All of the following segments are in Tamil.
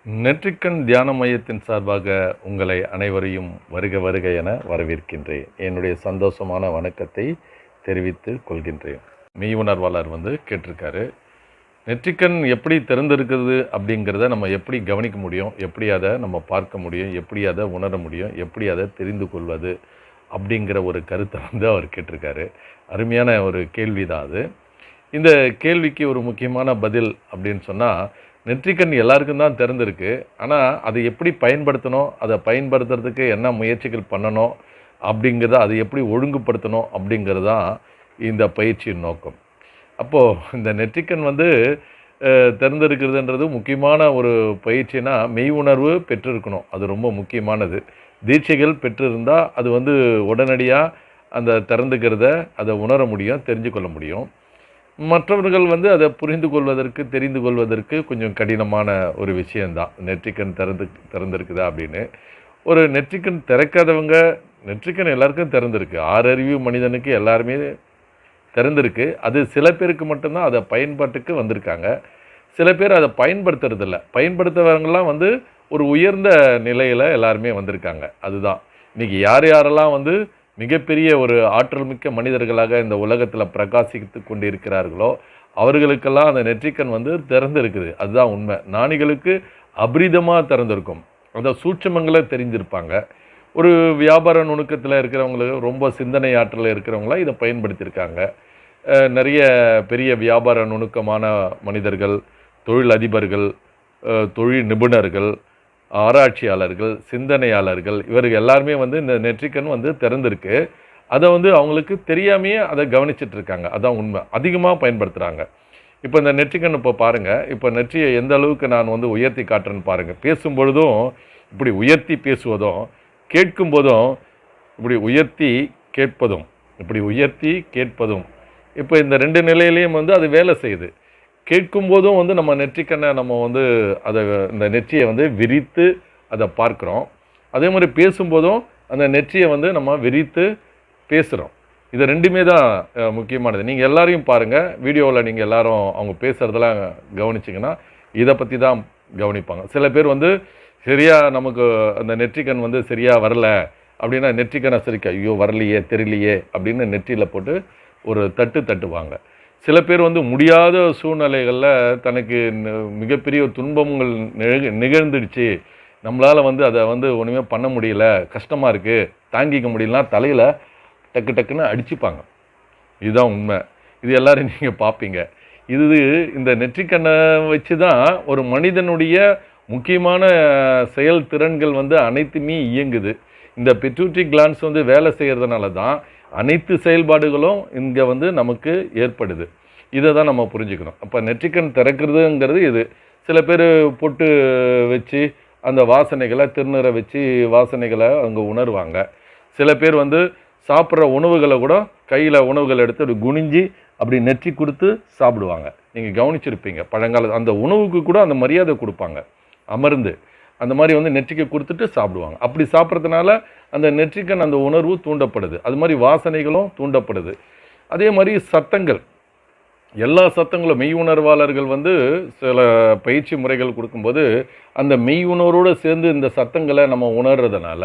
நெற்றிக்கண் தியான மையத்தின் சார்பாக உங்களை அனைவரையும் வருக வருக என வரவேற்கின்றேன். என்னுடைய சந்தோஷமான வணக்கத்தை தெரிவித்து கொள்கின்றேன். மெய் உணர்வாளர் கேட்டிருக்காரு, நெற்றிக்கண் எப்படி திறந்திருக்குது அப்படிங்கிறத நம்ம எப்படி கவனிக்க முடியும், எப்படி அதை நம்ம பார்க்க முடியும், எப்படி அதை உணர முடியும், எப்படி அதை தெரிந்து கொள்வது அப்படிங்கிற ஒரு கருத்தை அவர் கேட்டிருக்காரு. அருமையான ஒரு கேள்வி தான் அது. இந்த கேள்விக்கு ஒரு முக்கியமான பதில் அப்படின்னு சொன்னால், நெற்றிக்கண் எல்லாருக்கும் தான் திறந்திருக்கு. ஆனால் அதை எப்படி பயன்படுத்தணும், அதை பயன்படுத்துறதுக்கு என்ன முயற்சிகள் பண்ணணும் அப்படிங்கிறத அதை எப்படி ஒழுங்குபடுத்தணும் அப்படிங்கிறது தான் இந்த பயிற்சியின் நோக்கம். அப்போது இந்த நெற்றிக்கண் திறந்திருக்கிறதுன்றது முக்கியமான ஒரு பயிற்சினா மெய் உணர்வு பெற்றிருக்கணும். அது ரொம்ப முக்கியமானது. தீட்சைகள் பெற்றிருந்தால் அது உடனடியாக அந்த திறந்துக்கிறத அதை உணர முடியும், தெரிஞ்சு கொள்ள முடியும். மற்றவர்கள் அதை புரிந்து கொள்வதற்கு, தெரிந்து கொள்வதற்கு கொஞ்சம் கடினமான ஒரு விஷயந்தான். நெற்றிக்கண் திறந்திருக்குதா அப்படின்னு. ஒரு நெற்றிக்கண் திறக்காதவங்க, நெற்றிக்கண் எல்லாருக்கும் திறந்திருக்கு. ஆறறிவு மனிதனுக்கு எல்லாருமே திறந்திருக்கு. அது சில பேருக்கு மட்டும்தான் அதை பயன்பாட்டுக்கு வந்திருக்காங்க. சில பேர் அதை பயன்படுத்துறதில்ல. பயன்படுத்துறவங்கெல்லாம் ஒரு உயர்ந்த நிலையில் எல்லாருமே வந்திருக்காங்க. அதுதான் இன்றைக்கி யார் யாரெல்லாம் மிகப்பெரிய ஒரு ஆற்றல் மிக்க மனிதர்களாக இந்த உலகத்தில் பிரகாசித்து கொண்டு இருக்கிறார்களோ அவர்களுக்கெல்லாம் அந்த நெற்றிக்கண் திறந்திருக்குது. அதுதான் உண்மை. ஞானிகளுக்கு அபரிதமாக திறந்திருக்கும். அந்த சூட்சமங்களை தெரிஞ்சிருப்பாங்க. ஒரு வியாபார நுணுக்கத்தில் இருக்கிறவங்களுக்கு, ரொம்ப சிந்தனை ஆற்றலில் இருக்கிறவங்களாம் இதை பயன்படுத்தியிருக்காங்க. நிறைய பெரிய வியாபார நுணுக்கமான மனிதர்கள், தொழில் அதிபர்கள், தொழில் நிபுணர்கள், ஆராய்ச்சியாளர்கள், சிந்தனையாளர்கள், இவர்கள் எல்லாருமே இந்த நெற்றிக்கண் திறந்திருக்கு. அதை அவங்களுக்கு தெரியாமையே அதை கவனிச்சிட்டு இருக்காங்க. அதான் உண்மை. அதிகமாக பயன்படுத்துகிறாங்க. இப்போ இந்த நெற்றிக்கண் இப்போ பாருங்கள், இப்போ நெற்றியை எந்த அளவுக்கு நான் உயர்த்தி காட்டுறேன்னு பாருங்கள். பேசும்பொழுதும் இப்படி உயர்த்தி பேசுவதும், கேட்கும்போதும் இப்படி உயர்த்தி கேட்பதும், இப்படி உயர்த்தி கேட்பதும், இப்போ இந்த ரெண்டு நிலையிலையும் அது வேலை செய்யுது. கேட்கும்போதும் நம்ம நெற்றிக்கண்ணை நம்ம அதை இந்த நெற்றியை விரித்து அதை பார்க்குறோம். அதே மாதிரி பேசும்போதும் அந்த நெற்றியை நம்ம விரித்து பேசுகிறோம். இது ரெண்டுமே தான் முக்கியமானது. நீங்கள் எல்லாரையும் பாருங்கள், வீடியோவில் நீங்கள் எல்லாரும் அவங்க பேசுகிறதெல்லாம் கவனிச்சிங்கன்னா இதை பற்றி தான் கவனிப்பாங்க. சில பேர் சரியாக நமக்கு அந்த நெற்றிக்கண் சரியாக வரல அப்படின்னா நெற்றிக்கண்ணை சரிக்க ஐயோ வரலையே தெரியலையே அப்படின்னு நெற்றியில் போட்டு ஒரு தட்டுவாங்க. சில பேர் முடியாத சூழ்நிலைகளில் தனக்கு மிகப்பெரிய துன்பங்கள் நிகழ்ந்துடுச்சு, நம்மளால் அதை ஒன்றுமே பண்ண முடியல, கஷ்டமாக இருக்குது, தாங்கிக்க முடியலனா தலையில் டக்கு டக்குன்னு அடிச்சுப்பாங்க. இதுதான் உண்மை. இது எல்லோரும் நீங்கள் பார்ப்பீங்க. இந்த நெற்றிக்கண்ணை வச்சு தான் ஒரு மனிதனுடைய முக்கியமான செயல் திறன்கள் அனைத்துமே இயங்குது. இந்த பிட்யூட்டரி கிளான்ஸ் வேலை செய்கிறதுனால தான் அனைத்து செயல்பாடுகளும் இங்கே நமக்கு ஏற்படுது. இதை தான் நம்ம புரிஞ்சுக்கணும். அப்போ நெற்றிக்கண் திறக்கிறதுங்கிறது இது. சில பேர் பொட்டு வச்சு அந்த வாசனைகளை, திருநீரை வச்சு வாசனைகளை அங்கே உணர்வாங்க. சில பேர் சாப்பிட்ற உணவுகளை கூட கையில் உணவுகள் எடுத்து அப்படி குனிஞ்சி அப்படி நெற்றி கொடுத்து சாப்பிடுவாங்க. நீங்கள் கவனிச்சிருப்பீங்க. பழங்கால அந்த உணவுக்கு கூட அந்த மரியாதை கொடுப்பாங்க. அமர்ந்து அந்த மாதிரி நெற்றிக்கு கொடுத்துட்டு சாப்பிடுவாங்க. அப்படி சாப்பிட்றதுனால அந்த நெற்றிக்கண் அந்த உணர்வு தூண்டப்படுது. அது மாதிரி வாசனைகளும் தூண்டப்படுது. அதே மாதிரி சத்தங்கள், எல்லா சத்தங்களும் மெய் உணர்வாளர்கள் சில பயிற்சி முறைகள் கொடுக்கும்போது அந்த மெய் உணர்வோடு சேர்ந்து இந்த சத்தங்களை நம்ம உணர்றதுனால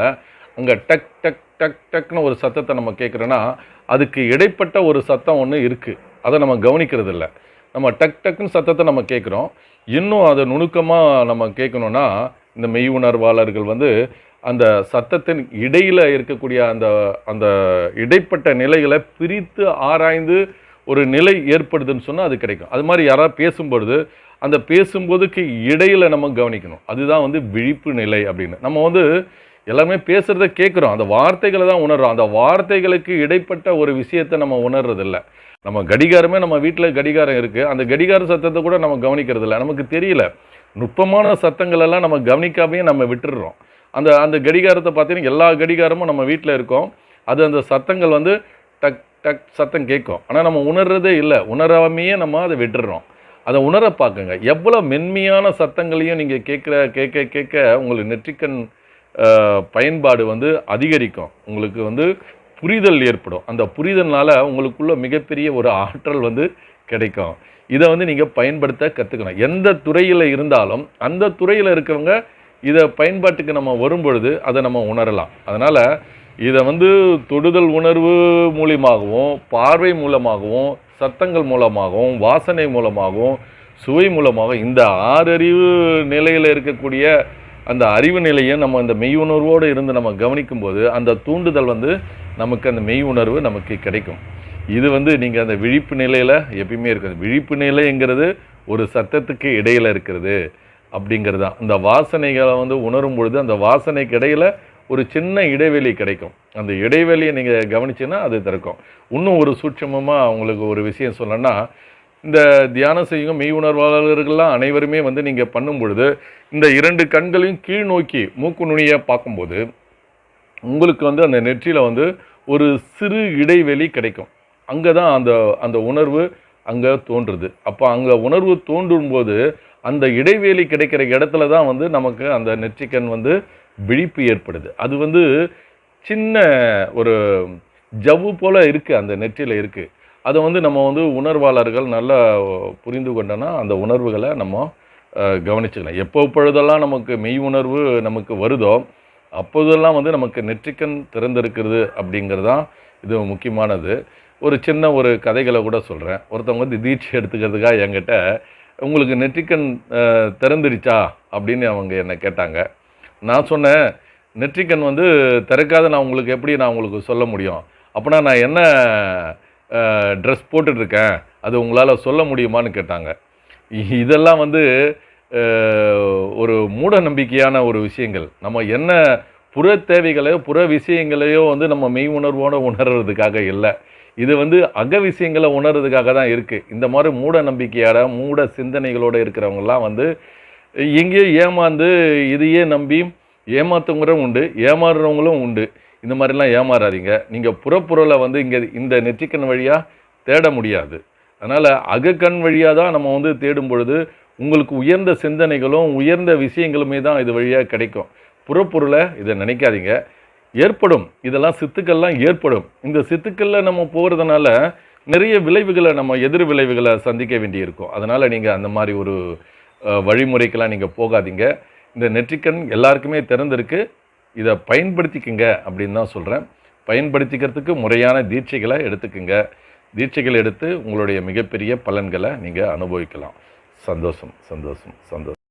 அங்கே டக் டக் டக் டக்னு ஒரு சத்தத்தை நம்ம கேட்குறோன்னா அதுக்கு இடைப்பட்ட ஒரு சத்தம் ஒன்று இருக்குது. அதை நம்ம கவனிக்கிறது இல்லை. நம்ம டக் டக்குன்னு சத்தத்தை நம்ம கேட்குறோம். இன்னும் அதை நுணுக்கமாக நம்ம கேட்கணுன்னா இந்த மெய் உணர்வாளர்கள் அந்த சத்தத்தின் இடையில் இருக்கக்கூடிய அந்த அந்த இடைப்பட்ட நிலைகளை பிரித்து ஆராய்ந்து ஒரு நிலை ஏற்படுதுன்னு சொன்னால் அது கிடைக்கும். அது மாதிரி யாராவது பேசும்பொழுது அந்த பேசும்போதுக்கு இடையில் நம்ம கவனிக்கணும். அதுதான் விழிப்பு நிலை அப்படின்னு. நம்ம எல்லாமே பேசுகிறத கேட்குறோம், அந்த வார்த்தைகளை தான் உணர்றோம். அந்த வார்த்தைகளுக்கு இடைப்பட்ட ஒரு விஷயத்தை நம்ம உணர்றதில்லை. நம்ம கடிகாரமே, நம்ம வீட்டில் கடிகாரம் இருக்குது, அந்த கடிகார சத்தத்தை கூட நம்ம கவனிக்கிறது இல்லை. நமக்கு தெரியல. நுட்பமான சத்தங்கள் எல்லாம் நம்ம கவனிக்காமையே நம்ம விட்டுடுறோம். அந்த அந்த கடிகாரத்தை பார்த்தீங்கன்னா எல்லா கடிகாரமும் நம்ம வீட்டில் இருக்கோம். அந்த சத்தங்கள் டக் டக் சத்தம் கேட்கும். ஆனால் நம்ம உணர்றதே இல்லை. உணராமையே நம்ம அதை விட்டுடுறோம். அதை உணர பார்க்குங்க. எவ்வளோ மென்மையான சத்தங்களையும் நீங்கள் கேட்க கேட்க உங்களுக்கு நெற்றிக்கண் பயன்பாடு அதிகரிக்கும். உங்களுக்கு புரிதல் ஏற்படும். அந்த புரிதல்னால உங்களுக்குள்ள மிகப்பெரிய ஒரு ஆற்றல் கிடைக்கும். இதை வந்து நீங்கள் பயன்படுத்த கற்றுக்கணும். எந்த துறையில் இருந்தாலும் அந்த துறையில் இருக்கவங்க இதை பயன்பாட்டுக்கு நம்ம வரும்பொழுது அதை நம்ம உணரலாம். அதனால் இதை வந்து தொடுதல் உணர்வு மூலியமாகவும், பார்வை மூலமாகவும், சத்தங்கள் மூலமாகவும், வாசனை மூலமாகவும், சுவை மூலமாக இந்த 6 அறிவு நிலையில் இருக்கக்கூடிய அந்த அறிவு நிலையை நம்ம இந்த மெய் உணர்வோடு இருந்து நம்ம கவனிக்கும்போது அந்த தூண்டுதல் வந்து நமக்கு அந்த மெய் உணர்வு நமக்கு கிடைக்கும். இது வந்து நீங்கள் அந்த விழிப்பு நிலையில் எப்பயுமே இருக்குது. விழிப்பு நிலைங்கிறது ஒரு சத்தத்துக்கு இடையில் இருக்கிறது அப்படிங்கிறது தான். இந்த வாசனைகளை வந்து உணரும் பொழுது அந்த வாசனைக்கு இடையில் ஒரு சின்ன இடைவெளி கிடைக்கும். அந்த இடைவெளியை நீங்கள் கவனிச்சிங்கன்னா அது திறக்கும். இன்னும் ஒரு சூட்சமமாக உங்களுக்கு ஒரு விஷயம் சொல்லணும்னா, இந்த தியானம் செய்யும் மெய் உணர்வாளர்கள்லாம் அனைவருமே வந்து நீங்கள் பண்ணும் பொழுது இந்த 2 கண்களையும் கீழ் நோக்கி மூக்கு நுனியை பார்க்கும்போது உங்களுக்கு வந்து அந்த நெற்றியில் வந்து ஒரு சிறு இடைவெளி கிடைக்கும். அங்கே தான் அந்த அந்த உணர்வு அங்கே தோன்றுது. அப்போ அங்கே உணர்வு தோன்றும் போது அந்த இடைவெளி கிடைக்கிற இடத்துல தான் வந்து நமக்கு அந்த நெற்றிக்கண் வந்து விழிப்பு ஏற்படுது. அது வந்து சின்ன ஒரு ஜவ்வு போல் இருக்குது, அந்த நெற்றியில் இருக்குது. அதை வந்து நம்ம வந்து உணர்வாளர்கள் நல்லா புரிந்து கொண்டோன்னா அந்த உணர்வுகளை நம்ம கவனிச்சுக்கலாம். எப்பொழுதெல்லாம் நமக்கு மெய் உணர்வு நமக்கு வருதோ அப்போதெல்லாம் வந்து நமக்கு நெற்றிக்கண் திறந்திருக்கிறது அப்படிங்கிறது தான் இது முக்கியமானது. ஒரு சின்ன ஒரு கதைகளை கூட சொல்கிறேன். ஒருத்தவங்க வந்து தீட்சை எடுத்துக்கிறதுக்காக என்கிட்ட உங்களுக்கு நெற்றிக்கண் திறந்துருச்சா அப்படின்னு அவங்க என்னை கேட்டாங்க. நான் சொன்னேன், நெற்றிக்கண் வந்து திறக்காத நான் உங்களுக்கு எப்படி நான் உங்களுக்கு சொல்ல முடியும்? அப்படின்னா நான் என்ன ட்ரெஸ் போட்டுட்ருக்கேன் அது உங்களால் சொல்ல முடியுமான்னு கேட்டாங்க. இதெல்லாம் வந்து ஒரு மூட நம்பிக்கையான ஒரு விஷயங்கள். நம்ம என்ன புற தேவைகளையோ புற விஷயங்களையோ வந்து நம்ம மெய் உணர்வோடு உணர்றதுக்காக இல்லை. இது வந்து அக விஷயங்களை உணர்றதுக்காக தான் இருக்குது. இந்த மாதிரி மூட நம்பிக்கையோட மூட சிந்தனைகளோடு இருக்கிறவங்கலாம் வந்து எங்கேயோ ஏமாந்து இதையே நம்பி ஏமாத்துறவங்களும் உண்டு, ஏமாறுறவங்களும் உண்டு. இந்த மாதிரிலாம் ஏமாறாதீங்க. நீங்கள் புறப்பொருளை வந்து இங்கே இந்த நெற்றிக்கண் வழியாக தேட முடியாது. அதனால் அகக்கண் வழியாக தான் நம்ம வந்து தேடும் பொழுது உங்களுக்கு உயர்ந்த சிந்தனைகளும் உயர்ந்த விஷயங்களுமே தான் இது வழியாக கிடைக்கும். புறப்பொருளை இதை நினைக்காதீங்க. ஏற்படும், இதெல்லாம் சித்துக்கள்லாம் ஏற்படும். இந்த சித்துக்களில் நம்ம போகிறதுனால நிறைய விளைவுகளை நம்ம எதிர் விளைவுகளை சந்திக்க வேண்டியிருக்கும். அதனால் நீங்கள் அந்த மாதிரி ஒரு வழிமுறைக்கெல்லாம் நீங்கள் போகாதீங்க. இந்த நெற்றிக்கண் எல்லாருக்குமே திறந்திருக்கு. இதை பயன்படுத்திக்குங்க அப்படின்னு தான் சொல்கிறேன். பயன்படுத்திக்கிறதுக்கு முறையான தீட்சைகளை எடுத்துக்குங்க. தீட்சைகள் எடுத்து உங்களுடைய மிகப்பெரிய பலன்களை நீங்கள் அனுபவிக்கலாம். சந்தோஷம், சந்தோஷம், சந்தோஷம்.